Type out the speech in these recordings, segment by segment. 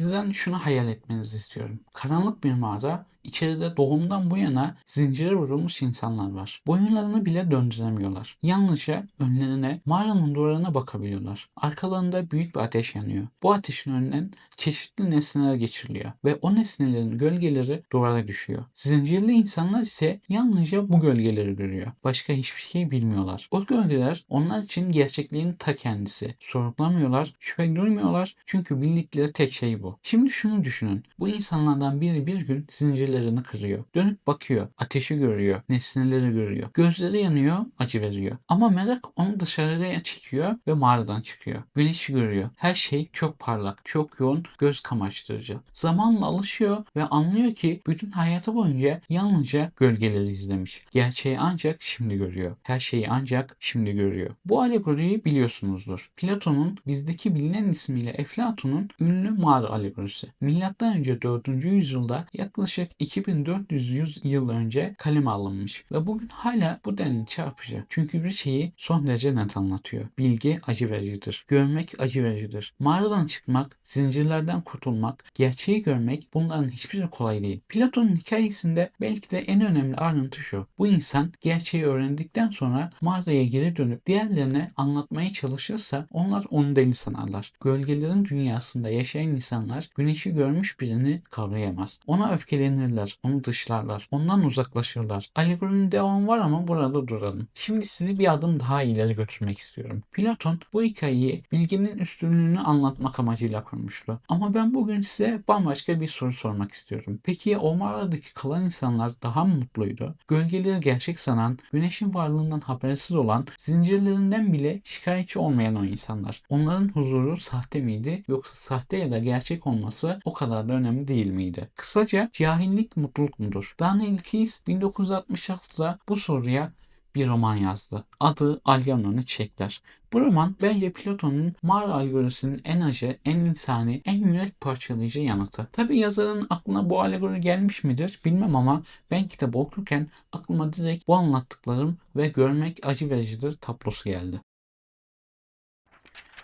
Sizden şunu hayal etmenizi istiyorum. Karanlık bir mağara, içeride doğumdan bu yana zincire vurulmuş insanlar var. Boyunlarını bile döndüremiyorlar. Yalnızca önlerine, mağaranın duvarına bakabiliyorlar. Arkalarında büyük bir ateş yanıyor. Bu ateşin önünden çeşitli nesneler geçiriliyor ve o nesnelerin gölgeleri duvara düşüyor. Zincirli insanlar ise yalnızca bu gölgeleri görüyor. Başka hiçbir şey bilmiyorlar. O gölgeler onlar için gerçekliğin ta kendisi. Sorgulamıyorlar, şüphe duymuyorlar çünkü bildikleri tek şey bu. Şimdi şunu düşünün. Bu insanlardan biri bir gün zincirlerini kırıyor. Dönüp bakıyor. Ateşi görüyor. Nesneleri görüyor. Gözleri yanıyor, acı veriyor. Ama merak onu dışarıya çekiyor ve mağaradan çıkıyor. Güneşi görüyor. Her şey çok parlak, çok yoğun, göz kamaştırıcı. Zamanla alışıyor ve anlıyor ki bütün hayatı boyunca yalnızca gölgeleri izlemiş. Gerçeği ancak şimdi görüyor. Her şeyi ancak şimdi görüyor. Bu alegoriyi biliyorsunuzdur. Platon'un bizdeki bilinen ismiyle Eflatun'un ünlü mağara alegorisi. Milattan önce 4. yüzyılda yaklaşık 2400 yıl önce kaleme alınmış ve bugün hala bu denli çarpıcı. Çünkü bir şeyi son derece net anlatıyor. Bilgi acı vericidir. Görmek acı vericidir. Mağaradan çıkmak, zincirlerden kurtulmak, gerçeği görmek bunların hiçbiri kolay değil. Platon'un hikayesinde belki de en önemli ayrıntı şu. Bu insan gerçeği öğrendikten sonra mağaraya geri dönüp diğerlerine anlatmaya çalışırsa onlar onu deli sanarlar. Gölgelerin dünyasında yaşayan insanlar güneşi görmüş birini kavrayamaz. Ona öfkelenirler, onu dışlarlar, ondan uzaklaşırlar. Alegorinin devamı var ama burada duralım. Şimdi sizi bir adım daha ileri götürmek istiyorum. Platon bu hikayeyi bilginin üstünlüğünü anlatmak amacıyla kurmuştu. Ama ben bugün size bambaşka bir soru sormak istiyorum. Peki o mağaradaki kalan insanlar daha mı mutluydu? Gölgeleri gerçek sanan, güneşin varlığından habersiz olan, zincirlerinden bile şikayetçi olmayan o insanlar. Onların huzuru sahte miydi yoksa sahte ya da gerçek olması o kadar da önemli değil miydi? Kısaca cahillik mutluluk mudur? Daniel Keyes 1966'da bu soruya bir roman yazdı. Adı Algernon Çiçekler. Bu roman bence Platon'un mağara algorisinin en acı, en insani, en yürek parçalayıcı yanıtı. Tabi yazarın aklına bu alegori gelmiş midir bilmem ama ben kitabı okurken aklıma direkt bu anlattıklarım ve görmek acı vericidir tablosu geldi.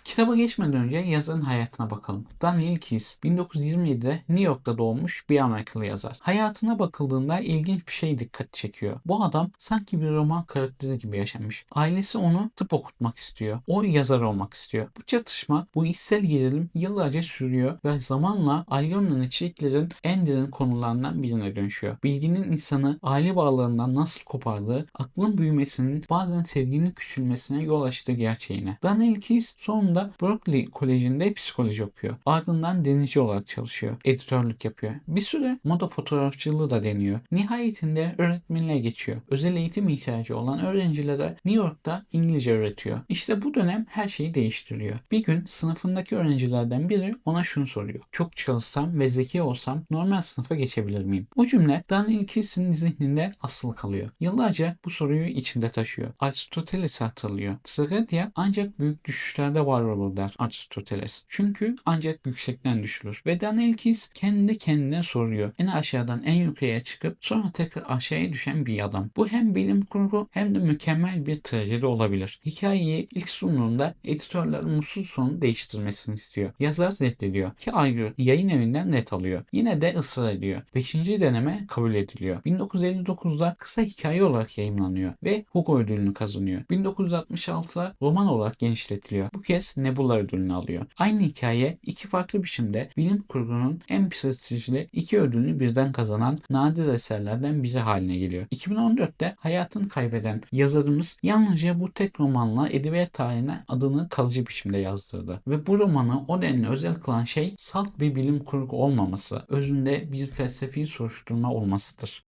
Kitaba geçmeden önce yazarın hayatına bakalım. Daniel Keyes 1927'de New York'ta doğmuş bir Amerikalı yazar. Hayatına bakıldığında ilginç bir şey dikkat çekiyor. Bu adam sanki bir roman karakteri gibi yaşamış. Ailesi onu tıp okutmak istiyor. O yazar olmak istiyor. Bu çatışma, bu içsel gerilim yıllarca sürüyor ve zamanla Alyon'un içeriklerin en derin konularından birine dönüşüyor. Bilginin insanı aile bağlarından nasıl kopardığı, aklın büyümesinin bazen sevginin küçülmesine yol açtığı gerçeğine. Daniel Keyes sonunda Berkeley Koleji'nde psikoloji okuyor. Ardından denizci olarak çalışıyor. Editörlük yapıyor. Bir süre moda fotoğrafçılığı da deniyor. Nihayetinde öğretmenliğe geçiyor. Özel eğitim ihtiyacı olan öğrencilere New York'ta İngilizce öğretiyor. İşte bu dönem her şeyi değiştiriyor. Bir gün sınıfındaki öğrencilerden biri ona şunu soruyor. Çok çalışsam ve zeki olsam normal sınıfa geçebilir miyim? O cümle Daniel Keyes'in zihninde asılı kalıyor. Yıllarca bu soruyu içinde taşıyor. Aristoteles hatırlıyor. Tragedya ancak büyük düşüşlerde var olur der Aristoteles. Çünkü ancak yüksekten düşülür. Ve Daniel Keyes kendi kendine soruyor. En aşağıdan en yukarıya çıkıp sonra tekrar aşağıya düşen bir adam. Bu hem bilim kurgu hem de mükemmel bir trajedi olabilir. Hikayeyi ilk sunduğunda editörler mutsuz sonu değiştirmesini istiyor. Yazar reddediyor ki ayrı yayın evinden net alıyor. Yine de ısrar ediyor. 5. deneme kabul ediliyor. 1959'da kısa hikaye olarak yayımlanıyor ve Hugo ödülünü kazanıyor. 1966'da roman olarak genişletiliyor. Bu kez Nebula ödülünü alıyor. Aynı hikaye iki farklı biçimde bilim kurgunun en prestijli iki ödülünü birden kazanan nadir eserlerden biri haline geliyor. 2014'te hayatını kaybeden yazarımız yalnızca bu tek romanla edebiyat tarihine adını kalıcı biçimde yazdırdı. Ve bu romanı o denli özel kılan şey salt bir bilim kurgu olmaması, özünde bir felsefi soruşturma olmasıdır.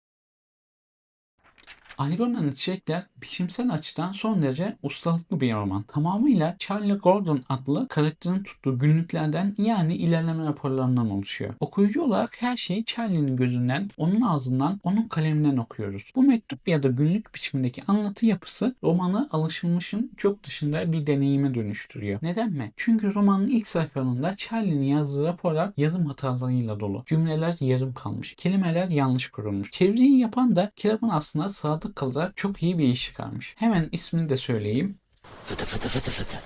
Algora'nın Çiçekler biçimsel açıdan son derece ustalıklı bir roman. Tamamıyla Charlie Gordon adlı karakterin tuttuğu günlüklerden yani ilerleme raporlarından oluşuyor. Okuyucu olarak her şeyi Charlie'nin gözünden, onun ağzından, onun kaleminden okuyoruz. Bu mektup ya da günlük biçimindeki anlatı yapısı romanı alışılmışın çok dışında bir deneyime dönüştürüyor. Neden mi? Çünkü romanın ilk sayfalarında Charlie'nin yazdığı raporlar yazım hatalarıyla dolu. Cümleler yarım kalmış. Kelimeler yanlış kurulmuş. Çeviriyi yapan da kitabın aslında sadık kalarak çok iyi bir iş çıkarmış. Hemen ismini de söyleyeyim. Fıtı fıtı fıtı fıtı.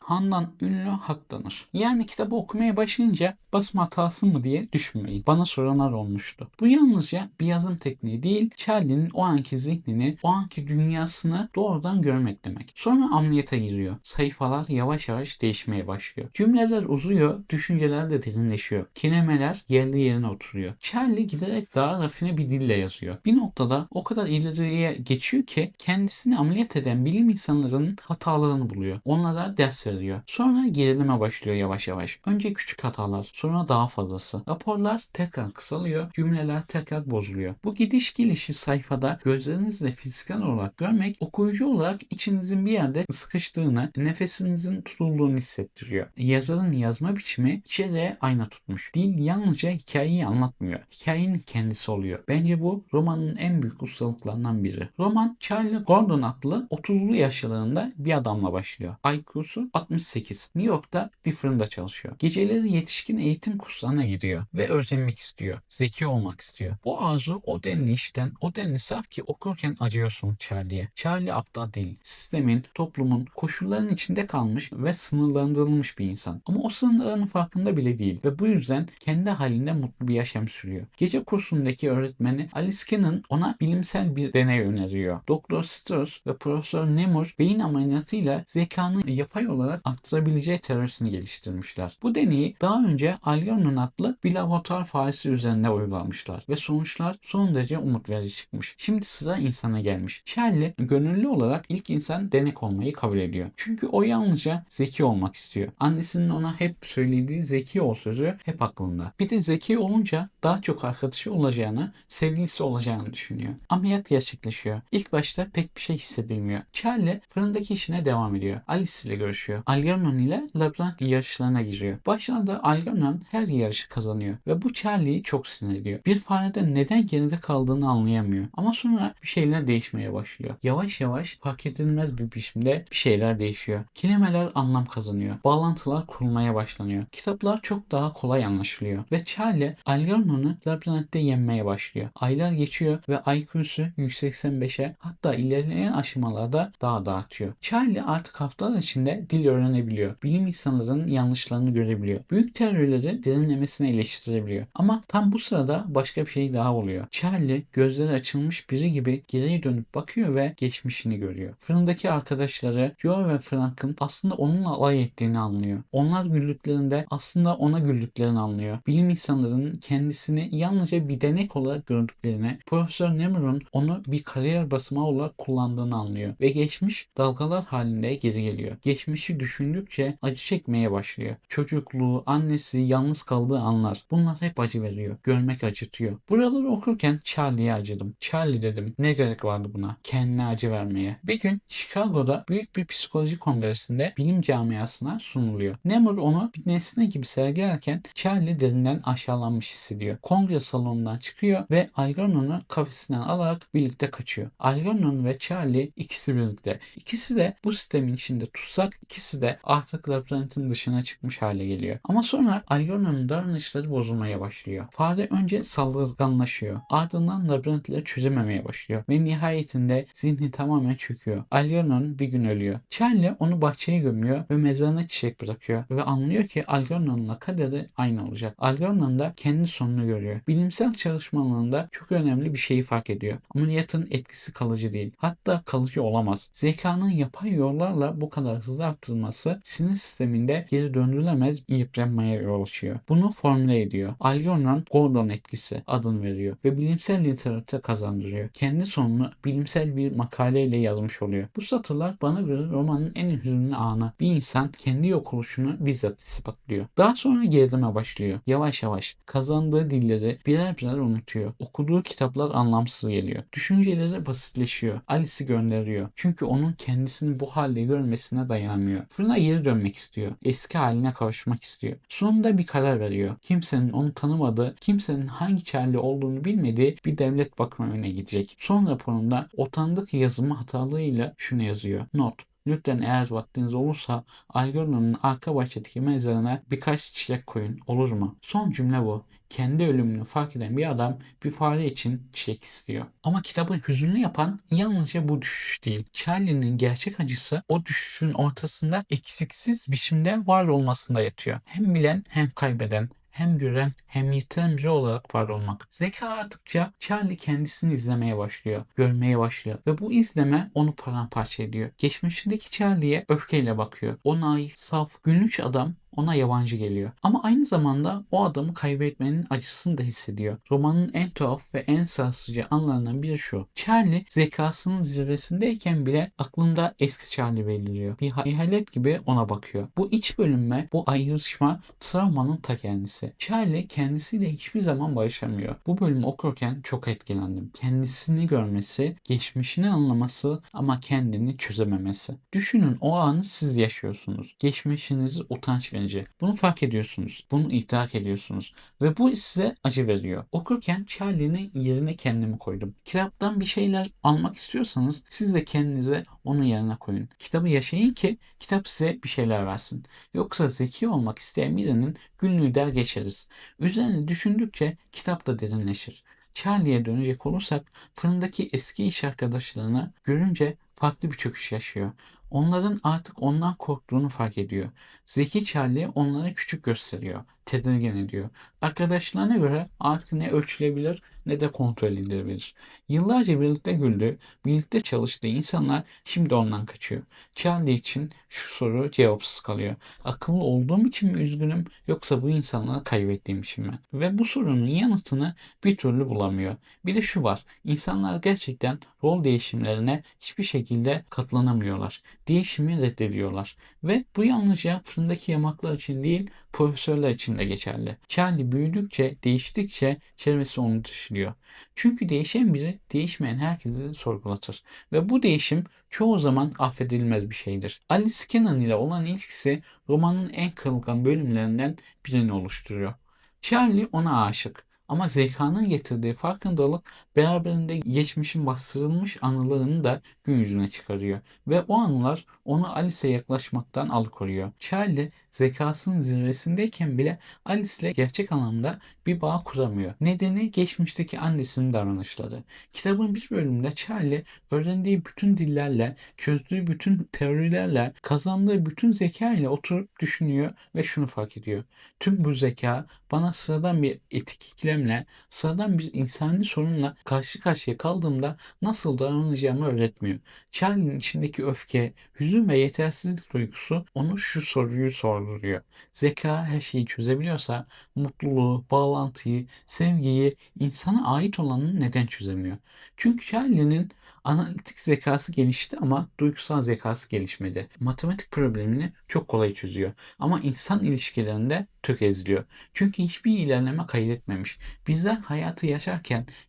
Handan ünlü haklanır. Yani kitabı okumaya başlayınca basım hatası mı diye düşünmeyin. Bana soranlar olmuştu. Bu yalnızca bir yazım tekniği değil, Charlie'nin o anki zihnini, o anki dünyasını doğrudan görmek demek. Sonra ameliyata giriyor. Sayfalar yavaş yavaş değişmeye başlıyor. Cümleler uzuyor, düşünceler de derinleşiyor. Kelimeler yerli yerine oturuyor. Charlie giderek daha rafine bir dille yazıyor. Bir noktada o kadar ileriye geçiyor ki kendisini ameliyat eden bilim insanlarının hatalarını buluyor. Onlara ders veriyor. Sonra gerilime başlıyor yavaş yavaş. Önce küçük hatalar, sonra daha fazlası. Raporlar tekrar kısalıyor, cümleler tekrar bozuluyor. Bu gidiş gelişi sayfada gözlerinizle fiziksel olarak görmek, okuyucu olarak içinizin bir yerde sıkıştığını, nefesinizin tutulduğunu hissettiriyor. Yazarın yazma biçimi içeriye ayna tutmuş. Dil yalnızca hikayeyi anlatmıyor. Hikayenin kendisi oluyor. Bence bu romanın en büyük ustalıklarından biri. Roman Charlie Gordon adlı 30'lu yaşlarında bir adamla başlıyor. IQ'su 68. New York'ta bir fırında çalışıyor. Geceleri yetişkin eğitim kurslarına gidiyor ve öğrenmek istiyor. Zeki olmak istiyor. Bu arzu o denli işten, o denli saf ki okurken acıyorsun Charlie'ye. Charlie aptal değil. Sistemin, toplumun, koşulların içinde kalmış ve sınırlandırılmış bir insan. Ama o sınırların farkında bile değil ve bu yüzden kendi halinde mutlu bir yaşam sürüyor. Gece kursundaki öğretmeni Alice Cannon ona bilimsel bir deney öneriyor. Doktor Strauss ve Profesör Nemur beyin ameliyatıyla zekanın yapay olarak arttırabileceği teorisini geliştirmişler. Bu deneyi daha önce Algernon adlı bir laboratuvar faresi üzerinde uygulamışlar ve sonuçlar son derece umut verici çıkmış. Şimdi sıra insana gelmiş. Charlie gönüllü olarak ilk insan denek olmayı kabul ediyor. Çünkü o yalnızca zeki olmak istiyor. Annesinin ona hep söylediği zeki ol sözü hep aklında. Bir de zeki olunca daha çok arkadaşı olacağını, sevgilisi olacağını düşünüyor. Ameliyat gerçekleşiyor. İlk başta pek bir şey hissedilmiyor. Charlie fırındaki işine devam ediyor. Alice ile görüşüyor. Algernon ile labirent yarışlarına giriyor. Başlarda Algernon her yarışı kazanıyor ve bu Charlie'yi çok sinir ediyor. Bir farede neden geride kaldığını anlayamıyor. Ama sonra bir şeyler değişmeye başlıyor. Yavaş yavaş fark edilmez bir biçimde bir şeyler değişiyor. Kelimeler anlam kazanıyor. Bağlantılar kurulmaya başlanıyor. Kitaplar çok daha kolay anlaşılıyor ve Charlie Algernon'u labirentte yenmeye başlıyor. Aylar geçiyor ve IQ'su 185'e, hatta ilerleyen aşamalarda daha da artıyor. Charlie artık haftalar içinde dil öğrenebiliyor. Bilim insanlarının yanlışlarını görebiliyor. Büyük teorileri derinlemesine eleştirebiliyor. Ama tam bu sırada başka bir şey daha oluyor. Charlie gözleri açılmış biri gibi geriye dönüp bakıyor ve geçmişini görüyor. Fırındaki arkadaşları Joe ve Frank'ın aslında onunla alay ettiğini anlıyor. Onlar güldüklerinde aslında ona güldüklerini anlıyor. Bilim insanlarının kendisini yalnızca bir denek olarak gördüklerini, Profesör Nemur'un onu bir kariyer basamağı olarak kullandığını anlıyor ve geçmiş dalgalar halinde geri geliyor. Geçmişi düşündükçe acı çekmeye başlıyor. Çocukluğu, annesi, yalnız kaldığı anlar. Bunlar hep acı veriyor. Görmek acıtıyor. Buraları okurken Charlie'ye acıdım. Charlie dedim. Ne gerek vardı buna? Kendine acı vermeye. Bir gün Chicago'da büyük bir psikoloji kongresinde bilim camiasına sunuluyor. Nemur onu bir nesne gibi sergilerken Charlie derinden aşağılanmış hissediyor. Kongre salonundan çıkıyor ve Algernon'u kafesinden alarak birlikte kaçıyor. Algernon ve Charlie ikisi birlikte. İkisi de bu sistemin içinde tutsak, ikisi de artık labirentin dışına çıkmış hale geliyor. Ama sonra Algernon'un davranışları bozulmaya başlıyor. Fare önce saldırganlaşıyor. Ardından labirentleri çözememeye başlıyor ve nihayetinde zihni tamamen çöküyor. Algernon bir gün ölüyor. Charlie onu bahçeye gömüyor ve mezarına çiçek bırakıyor ve anlıyor ki Algernon'la kaderi aynı olacak. Algernon da kendi sonunu görüyor. Bilimsel çalışmalarında çok önemli bir şeyi fark ediyor. Ameliyatın etkisi kalıcı değil. Hatta kalıcı olamaz. Zekanın yapay yollarla bu kadar hızlı arttırılması sinir sisteminde geri döndürülemez bir yıpranmaya yol açıyor. Bunu formüle ediyor. Algernon Gordon etkisi adını veriyor ve bilimsel literatüre kazandırıyor. Kendi sonunu bilimsel bir makaleyle yazmış oluyor. Bu satırlar bana göre romanın en hüzünlü anı. Bir insan kendi yok oluşunu bizzat ispatlıyor. Daha sonra gerilime başlıyor. Yavaş yavaş kazandığı dilleri birer birer unutuyor. Okuduğu kitaplar anlamsız geliyor. Düşünceleri basitleşiyor. Alice'i gönderiyor. Çünkü onun kendisini bu halde görmesine dayanamıyor. Fırına geri dönmek istiyor. Eski haline kavuşmak istiyor. Sonunda bir karar veriyor. Kimsenin onu tanımadığı, kimsenin hangi Charlie olduğunu bilmediği bir devlet bakımına gidecek. Son raporunda o tanıdık yazımı hatalığıyla şunu yazıyor. Not: Lütfen eğer vaktiniz olursa Algernon'un arka bahçedeki mezarına birkaç çiçek koyun, olur mu? Son cümle bu. Kendi ölümünü fark eden bir adam bir fare için çiçek istiyor. Ama kitabı hüzünlü yapan yalnızca bu düşüş değil. Charlie'nin gerçek acısı o düşüşün ortasında eksiksiz biçimde var olmasında yatıyor. Hem bilen hem kaybeden, hem gören hem yitiren biri olarak var olmak. Zeka arttıkça Charlie kendisini izlemeye başlıyor, görmeye başlıyor ve bu izleme onu paramparça ediyor. Geçmişindeki Charlie'ye öfkeyle bakıyor. O naif, saf, gülünç adam ona yabancı geliyor. Ama aynı zamanda o adamı kaybetmenin acısını da hissediyor. Romanın en tuhaf ve en sarsıcı anlarından biri şu. Charlie zekasının zirvesindeyken bile aklında eski Charlie belirliyor. Bir hayalet gibi ona bakıyor. Bu iç bölünme, bu ayrışma travmanın ta kendisi. Charlie kendisiyle hiçbir zaman barışamıyor. Bu bölümü okurken çok etkilendim. Kendisini görmesi, geçmişini anlaması ama kendini çözememesi. Düşünün, o anı siz yaşıyorsunuz. Geçmişiniz utanç verici. Bunu fark ediyorsunuz. Bunu idrak ediyorsunuz. Ve bu size acı veriyor. Okurken Charlie'nin yerine kendimi koydum. Kitaptan bir şeyler almak istiyorsanız siz de kendinize onun yerine koyun. Kitabı yaşayın ki kitap size bir şeyler versin. Yoksa zeki olmak isteyen birinin günlüğü der geçeriz. Üzerine düşündükçe kitap da derinleşir. Charlie'ye dönecek olursak fırındaki eski iş arkadaşlarını görünce farklı bir çöküş yaşıyor. Onların artık ondan korktuğunu fark ediyor. Zeki Charlie onlara küçük gösteriyor, tedirgin ediyor. Arkadaşlarına göre artık ne ölçülebilir ne de kontrol edilebilir. Yıllarca birlikte güldü, birlikte çalıştığı insanlar şimdi ondan kaçıyor. Charlie için şu soru cevapsız kalıyor. Akıllı olduğum için mi üzgünüm yoksa bu insanları kaybettiğim için mi? Ve bu sorunun yanıtını bir türlü bulamıyor. Bir de şu var. İnsanlar gerçekten rol değişimlerine hiçbir şekilde katlanamıyorlar. Değişimi reddediyorlar. Ve bu yalnızca fırındaki yamaklar için değil, profesörler için de geçerli. Charlie büyüdükçe, değiştikçe çevresi onu dışlıyor. Çünkü değişen biri değişmeyen herkesi sorgulatır. Ve bu değişim çoğu zaman affedilmez bir şeydir. Alice Kennan ile olan ilişkisi romanın en kırılgan bölümlerinden birini oluşturuyor. Charlie ona aşık. Ama zekanın getirdiği farkındalık beraberinde geçmişin bastırılmış anılarını da gün yüzüne çıkarıyor. Ve o anılar onu Alice'e yaklaşmaktan alıkoruyor. Charlie zekasının zirvesindeyken bile Alice ile gerçek anlamda bir bağ kuramıyor. Nedeni geçmişteki annesinin davranışları. Kitabın bir bölümünde Charlie öğrendiği bütün dillerle, çözdüğü bütün teorilerle, kazandığı bütün zeka ile oturup düşünüyor ve şunu fark ediyor. Tüm bu zeka bana sıradan bir etik ikilemle, sıradan bir insani sorunla karşı karşıya kaldığımda nasıl davranacağımı öğretmiyor. Charlie'nin içindeki öfke, hüzün ve yetersizlik duygusu onu şu soruyu sorduruyor. Zeka her şeyi çözebiliyorsa mutluluğu, bağlantıyı, sevgiyi, insana ait olanı neden çözemiyor? Çünkü Charlie'nin analitik zekası gelişti ama duygusal zekası gelişmedi. Matematik problemini çok kolay çözüyor ama insan ilişkilerinde tökezliyor. Çünkü hiçbir ilerleme kaydetmemiş. Bizler hayatı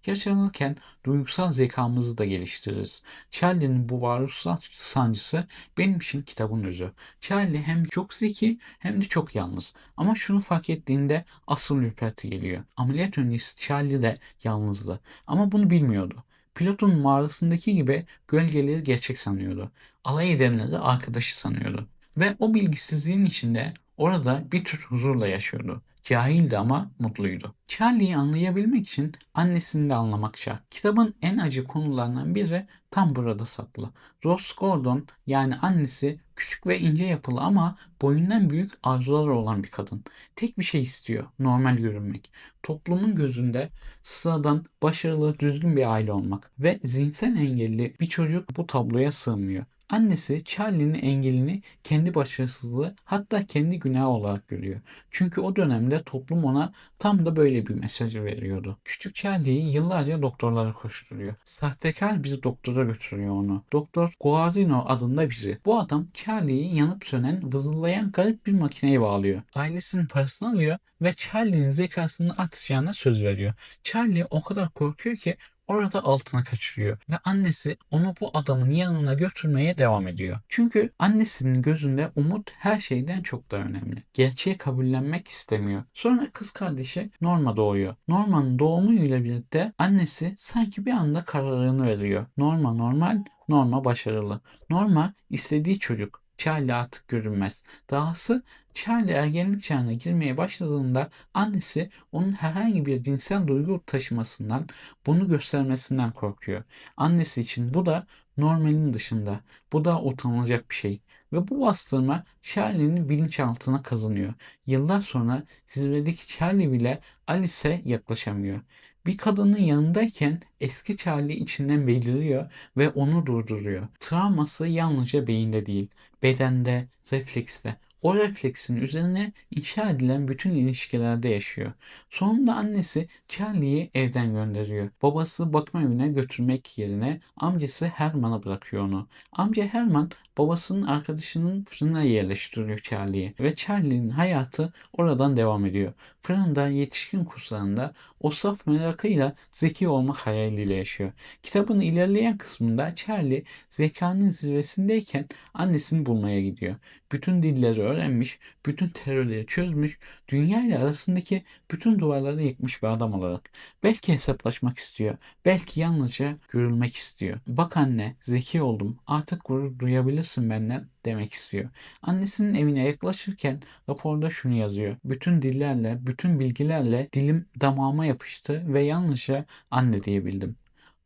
yaşanırken duygusal zekamızı da geliştiririz. Charlie'nin bu varoluşsal sancısı benim için kitabın özü. Charlie hem çok zeki hem de çok yalnız. Ama şunu fark ettiğinde asıl ürperti geliyor. Ameliyat öncesi Charlie de yalnızdı. Ama bunu bilmiyordu. Pilotun mağarasındaki gibi gölgeleri gerçek sanıyordu. Alay edenleri arkadaşı sanıyordu. Ve o bilgisizliğin içinde orada bir tür huzurla yaşıyordu. Cahildi ama mutluydu. Charlie'yi anlayabilmek için annesini de anlamak şart. Kitabın en acı konularından biri tam burada saklı. Rose Gordon, yani annesi, küçük ve ince yapılı ama boyundan büyük arzuları olan bir kadın. Tek bir şey istiyor: normal görünmek. Toplumun gözünde sıradan, başarılı, düzgün bir aile olmak. Ve zihinsel engelli bir çocuk bu tabloya sığmıyor. Annesi Charlie'nin engelini kendi başarısızlığı, hatta kendi günahı olarak görüyor. Çünkü o dönemde toplum ona tam da böyle bir mesajı veriyordu. Küçük Charlie'yi yıllarca doktorlara koşturuyor. Sahtekar bir doktora götürüyor onu. Doktor Guarino adında biri. Bu adam Charlie'yi yanıp sönen, vızıldayan garip bir makineye bağlıyor. Ailesinin parasını alıyor ve Charlie'nin zekasını artacağına söz veriyor. Charlie o kadar korkuyor ki orada altına kaçırıyor ve annesi onu bu adamın yanına götürmeye devam ediyor. Çünkü annesinin gözünde umut her şeyden çok daha önemli. Gerçeği kabullenmek istemiyor. Sonra kız kardeşi Norma doğuyor. Norma'nın doğumuyla birlikte annesi sanki bir anda kararını veriyor. Norma normal, Norma başarılı. Norma istediği çocuk. Charlie artık görünmez. Dahası Charlie ergenlik çağına girmeye başladığında annesi onun herhangi bir cinsel duygu taşımasından, bunu göstermesinden korkuyor. Annesi için bu da normalin dışında. Bu da utanılacak bir şey. Ve bu bastırma Charlie'nin bilinçaltına kazanıyor. Yıllar sonra zirvedeki Charlie bile Alice'e yaklaşamıyor. Bir kadının yanındayken eski Charlie içinden beliriyor ve onu durduruyor. Travması yalnızca beyinde değil, bedende, reflekste. O refleksin üzerine inşa edilen bütün ilişkilerde yaşıyor. Sonunda annesi Charlie'yi evden gönderiyor. Babası bakım evine götürmek yerine amcası Herman'a bırakıyor onu. Amca Herman babasının arkadaşının fırına yerleştiriyor Charlie'yi ve Charlie'nin hayatı oradan devam ediyor. Fırında yetişkin kurslarında o saf merakıyla zeki olmak hayaliyle yaşıyor. Kitabın ilerleyen kısmında Charlie zekanın zirvesindeyken annesini bulmaya gidiyor. Bütün dilleri öğrenmiş, bütün terörleri çözmüş, dünya ile arasındaki bütün duvarları yıkmış bir adam olarak. Belki hesaplaşmak istiyor, belki yalnızca görülmek istiyor. Bak anne, zeki oldum, artık gurur duyabilirsin benden demek istiyor. Annesinin evine yaklaşırken raporda şunu yazıyor. Bütün dillerle, bütün bilgilerle dilim damağıma yapıştı ve yalnızca anne diyebildim.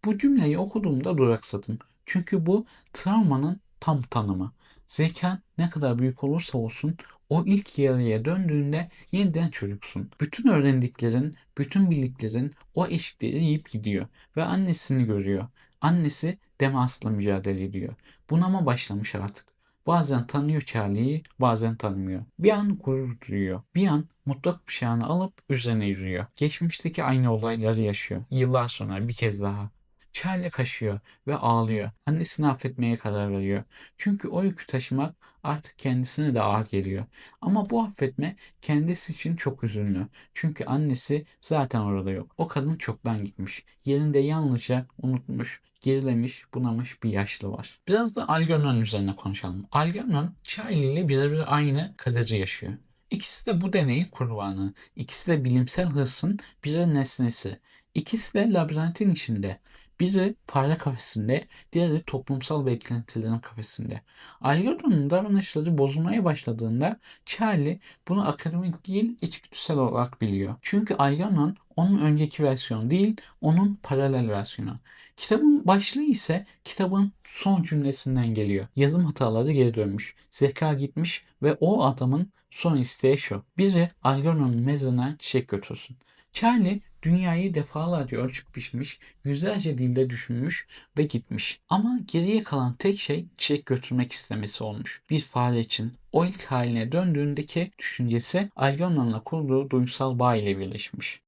Bu cümleyi okuduğumda duraksadım. Çünkü bu travmanın tam tanımı. Zekan ne kadar büyük olursa olsun o ilk yarıya döndüğünde yeniden çocuksun. Bütün öğrendiklerin, bütün bildiklerin o eşikleri yiyip gidiyor ve annesini görüyor. Annesi demasla mücadele ediyor. Bunama başlamış artık. Bazen tanıyor Charlie'yi, bazen tanımıyor. Bir an gurur duyuyor. Bir an mutlak bıçağını alıp üzerine yürüyor. Geçmişteki aynı olayları yaşıyor. Yıllar sonra bir kez daha. Charlie kaşıyor ve ağlıyor. Annesini affetmeye karar veriyor. Çünkü o yükü taşımak artık kendisine de ağır geliyor. Ama bu affetme kendisi için çok üzünlü. Çünkü annesi zaten orada yok. O kadın çoktan gitmiş. Yerinde yalnızca unutmuş, gerilemiş, bunamış bir yaşlı var. Biraz da Algernon üzerine konuşalım. Algernon, Charlie ile birebir aynı kaderi yaşıyor. İkisi de bu deneyin kurbanı. İkisi de bilimsel hırsın birer nesnesi. İkisi de labirentin içinde. Biri fare kafesinde, diğeri toplumsal beklentilerin kafesinde. Algernon'un davranışları bozulmaya başladığında Charlie bunu akademik değil içgüdüsel olarak biliyor. Çünkü Algernon onun önceki versiyonu değil, onun paralel versiyonu. Kitabın başlığı ise kitabın son cümlesinden geliyor. Yazım hataları geri dönmüş, zeka gitmiş ve o adamın son isteği şu. Biri Algernon'un mezarına çiçek götürsün. Charlie dünyayı defalarca ölçüp biçmiş, yüzlerce dilde düşünmüş ve gitmiş. Ama geriye kalan tek şey çiçek götürmek istemesi olmuş. Bir fare için o ilk haline döndüğündeki düşüncesi Algernon'la kurduğu duygusal bağ ile birleşmiş.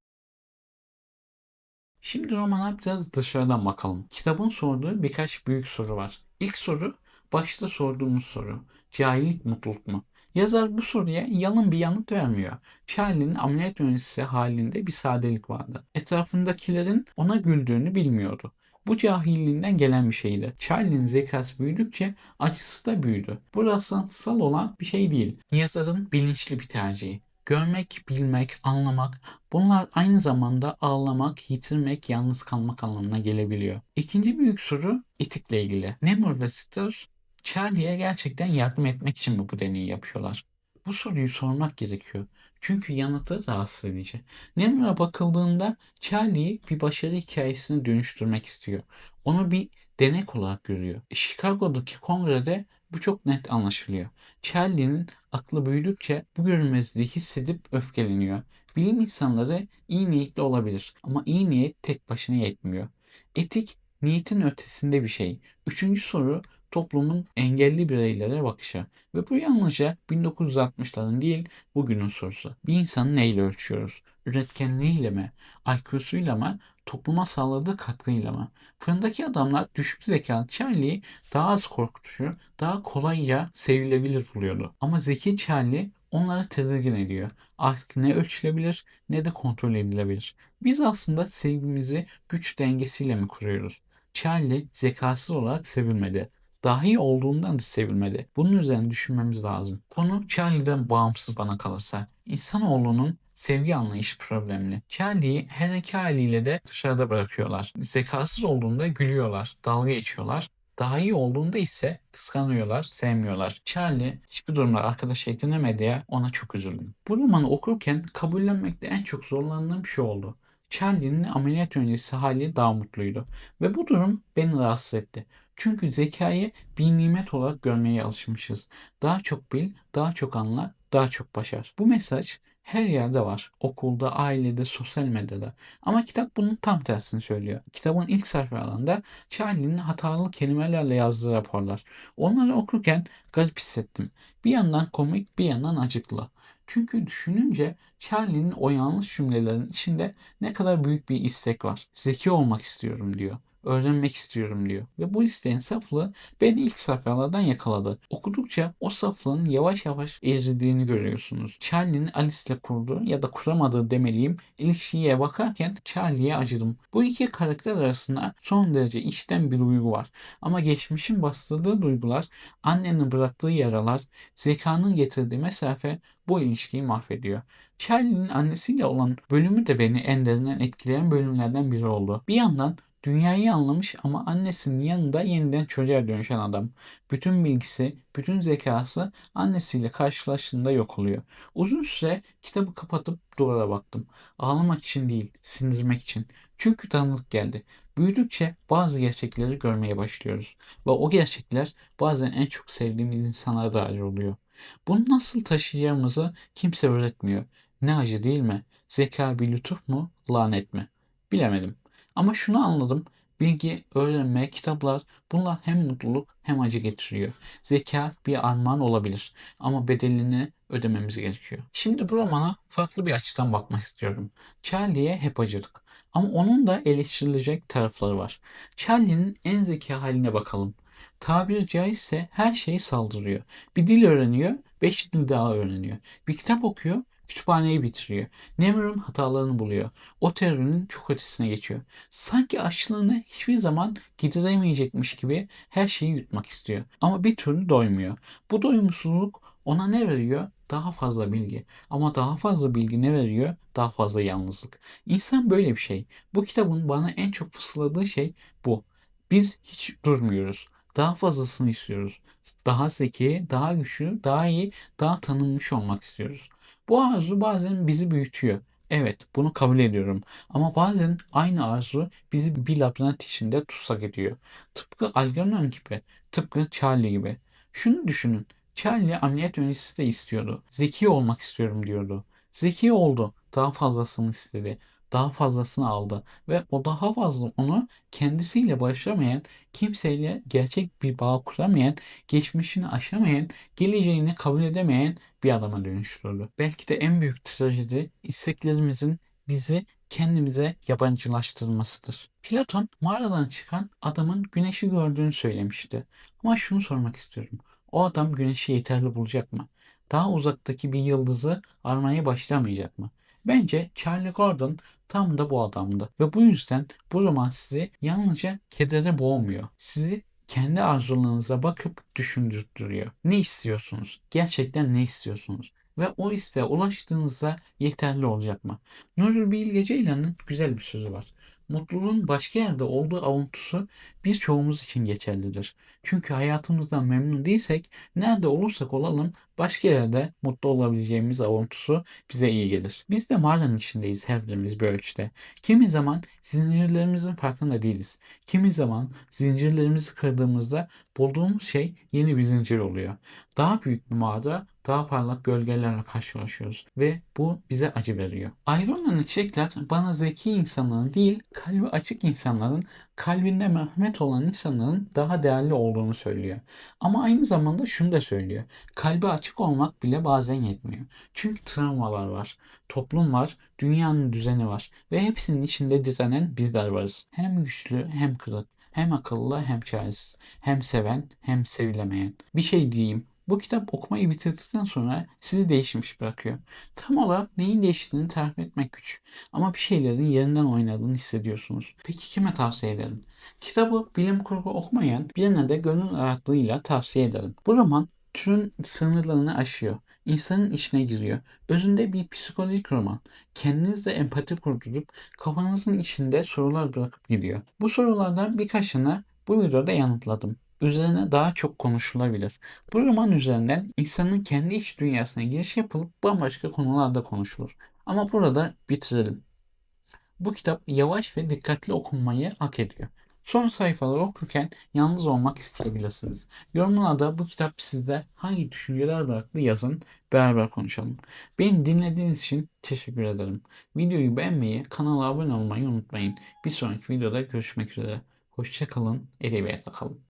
Şimdi romana biraz dışarıdan bakalım. Kitabın sorduğu birkaç büyük soru var. İlk soru, başta sorduğumuz soru. Cahillik mutluluk mu? Yazar bu soruya yalın bir yanıt vermiyor. Charlie'nin ameliyat öncesi halinde bir sadelik vardı. Etrafındakilerin ona güldüğünü bilmiyordu. Bu cahilliğinden gelen bir şeydi. Charlie'nin zekası büyüdükçe acısı da büyüdü. Bu rastlantısal olan bir şey değil. Yazarın bilinçli bir tercihi. Görmek, bilmek, anlamak, bunlar aynı zamanda ağlamak, yitirmek, yalnız kalmak anlamına gelebiliyor. İkinci büyük soru etikle ilgili. Nemur ve Stur, Charlie'ye gerçekten yardım etmek için mi bu deneyi yapıyorlar? Bu soruyu sormak gerekiyor. Çünkü yanıtı rahatsız edici. Nemur'a bakıldığında Charlie'yi bir başarı hikayesine dönüştürmek istiyor. Onu bir denek olarak görüyor. Chicago'daki kongrede bu çok net anlaşılıyor. Charlie'nin aklı büyüdükçe bu görünmezliği hissedip öfkeleniyor. Bilim insanları iyi niyetli olabilir ama iyi niyet tek başına yetmiyor. Etik niyetin ötesinde bir şey. Üçüncü soru toplumun engelli bireylere bakışı. Ve bu yalnızca 1960'ların değil bugünün sorusu. Bir insanı neyle ölçüyoruz? Üretkenliğiyle mi? IQ'suyla mı? Topluma sağladığı katkıyla mı? Fırındaki adamlar düşük zekalı Charlie'yi daha az korkutucu, daha kolayca sevilebilir buluyordu. Ama zeki Charlie onları tedirgin ediyor. Artık ne ölçülebilir ne de kontrol edilebilir. Biz aslında sevgimizi güç dengesiyle mi kuruyoruz? Charlie zekasız olarak sevilmedi. Dahi olduğundan da sevilmedi. Bunun üzerine düşünmemiz lazım. Konu Charlie'den bağımsız bana kalırsa. İnsanoğlunun sevgi anlayışı problemli. Charlie'yi her iki haliyle de dışarıda bırakıyorlar. Zekasız olduğunda gülüyorlar, dalga geçiyorlar. Daha iyi olduğunda ise kıskanıyorlar, sevmiyorlar. Charlie hiçbir durumda arkadaş edinemedi ya, ona çok üzüldüm. Bu romanı okurken kabullenmekte en çok zorlandığım şey oldu. Charlie'nin ameliyat öncesi hali daha mutluydu. Ve bu durum beni rahatsız etti. Çünkü zekayı bir nimet olarak görmeye alışmışız. Daha çok bil, daha çok anla, daha çok başar. Bu mesaj her yerde var. Okulda, ailede, sosyal medyada. Ama kitap bunun tam tersini söylüyor. Kitabın ilk sayfalarında Charlie'nin hatalı kelimelerle yazdığı raporlar. Onları okurken garip hissettim. Bir yandan komik, bir yandan acıklı. Çünkü düşününce Charlie'nin o yanlış cümlelerin içinde ne kadar büyük bir istek var. Zeki olmak istiyorum diyor. Öğrenmek istiyorum diyor. Ve bu isteğin saflığı beni ilk sayfalardan yakaladı. Okudukça o saflığın yavaş yavaş eridiğini görüyorsunuz. Charlie'nin Alice'le kurduğu ya da kuramadığı demeliyim ilişkiye bakarken Charlie'ye acıdım. Bu iki karakter arasında son derece içten bir duygu var. Ama geçmişin bastırdığı duygular, annenin bıraktığı yaralar, zekanın getirdiği mesafe bu ilişkiyi mahvediyor. Charlie'nin annesiyle olan bölümü de beni en derinden etkileyen bölümlerden biri oldu. Bir yandan dünyayı anlamış ama annesinin yanında yeniden çocuğa dönüşen adam. Bütün bilgisi, bütün zekası annesiyle karşılaştığında yok oluyor. Uzun süre kitabı kapatıp duvara baktım. Ağlamak için değil, sindirmek için. Çünkü tanıdık geldi. Büyüdükçe bazı gerçekleri görmeye başlıyoruz. Ve o gerçekler bazen en çok sevdiğimiz insanlara dair oluyor. Bunu nasıl taşıyacağımızı kimse öğretmiyor. Ne acı değil mi? Zeka bir lütuf mu, lanet mi? Bilemedim. Ama şunu anladım. Bilgi, öğrenme, kitaplar bunlar hem mutluluk hem acı getiriyor. Zeka bir armağan olabilir ama bedelini ödememiz gerekiyor. Şimdi bu romana farklı bir açıdan bakmak istiyorum. Charlie'ye hep acıdık. Ama onun da eleştirilecek tarafları var. Charlie'nin en zeki haline bakalım. Tabiri caizse her şeyi saldırıyor. Bir dil öğreniyor, 5 dil daha öğreniyor. Bir kitap okuyor, kütüphaneyi bitiriyor. Nemo'nun hatalarını buluyor. O terörün çok ötesine geçiyor. Sanki açlığını hiçbir zaman gideremeyecekmiş gibi her şeyi yutmak istiyor. Ama bir türlü doymuyor. Bu doyumsuzluk ona ne veriyor? Daha fazla bilgi. Ama daha fazla bilgi ne veriyor? Daha fazla yalnızlık. İnsan böyle bir şey. Bu kitabın bana en çok fısıldadığı şey bu. Biz hiç durmuyoruz. Daha fazlasını istiyoruz. Daha zeki, daha güçlü, daha iyi, daha tanınmış olmak istiyoruz. Bu arzu bazen bizi büyütüyor. Evet, bunu kabul ediyorum. Ama bazen aynı arzu bizi bir labirent içinde tutsak ediyor. Tıpkı Algernon gibi, tıpkı Charlie gibi. Şunu düşünün. Charlie ameliyat öncesi de istiyordu. Zeki olmak istiyorum diyordu. Zeki oldu. Daha fazlasını istedi. Daha fazlasını aldı. Ve o daha fazla onu kendisiyle barışamayan, kimseyle gerçek bir bağ kuramayan, geçmişini aşamayan, geleceğini kabul edemeyen bir adama dönüştürdü. Belki de en büyük trajedi isteklerimizin bizi kendimize yabancılaştırmasıdır. Platon mağaradan çıkan adamın güneşi gördüğünü söylemişti. Ama şunu sormak istiyorum. O adam güneşi yeterli bulacak mı? Daha uzaktaki bir yıldızı aramaya başlamayacak mı? Bence Charlie Gordon tam da bu adamdı. Ve bu yüzden bu roman sizi yalnızca kedere boğmuyor. Sizi kendi arzularınıza bakıp düşündürtüyor. Ne istiyorsunuz? Gerçekten ne istiyorsunuz? Ve o isteğe ulaştığınızda yeterli olacak mı? Nuri Bilge Ceylan'ın güzel bir sözü var. Mutluluğun başka yerde olduğu avuntusu birçoğumuz için geçerlidir. Çünkü hayatımızdan memnun değilsek nerede olursak olalım başka yerde mutlu olabileceğimiz avuntusu bize iyi gelir. Biz de mağaranın içindeyiz her birimiz bir ölçüde. Kimi zaman zincirlerimizin farkında değiliz. Kimi zaman zincirlerimizi kırdığımızda bulduğumuz şey yeni bir zincir oluyor. Daha büyük bir mağara, daha parlak gölgelerle karşılaşıyoruz ve bu bize acı veriyor. Ayrılan çiçekler bana zeki insanların değil, kalbi açık insanların, kalbinde merhamet olan insanların daha değerli olduğunu söylüyor. Ama aynı zamanda şunu da söylüyor. Kalbi açık olmak bile bazen yetmiyor. Çünkü travmalar var, toplum var, dünyanın düzeni var ve hepsinin içinde direnen bizler varız. Hem güçlü hem kırık, hem akıllı hem çaresiz, hem seven hem sevilemeyen. Bir şey diyeyim. Bu kitap okumayı bitirdikten sonra sizi değişmiş bırakıyor. Tam olarak neyin değiştiğini tarif etmek güç. Ama bir şeylerin yerinden oynadığını hissediyorsunuz. Peki kime tavsiye ederim? Kitabı bilim kurgu okumayan birine de gönül rahatlığıyla tavsiye ederim. Bu roman türün sınırlarını aşıyor. İnsanın içine giriyor. Özünde bir psikolojik roman. Kendinizle empati kurdurup kafanızın içinde sorular bırakıp gidiyor. Bu sorulardan birkaçını bu videoda yanıtladım. üzerine daha çok konuşulabilir. Bu roman üzerinden insanın kendi iç dünyasına giriş yapılıp bambaşka konularda konuşulur. Ama burada bitirelim. Bu kitap yavaş ve dikkatli okunmayı hak ediyor. Son sayfaları okurken yalnız olmak isteyebilirsiniz. Yorumlarda bu kitap sizde hangi düşünceler bıraktı yazın, beraber konuşalım. Beni dinlediğiniz için teşekkür ederim. Videoyu beğenmeyi, kanala abone olmayı unutmayın. Bir sonraki videoda görüşmek üzere. Hoşça kalın, edebiyatla kalın.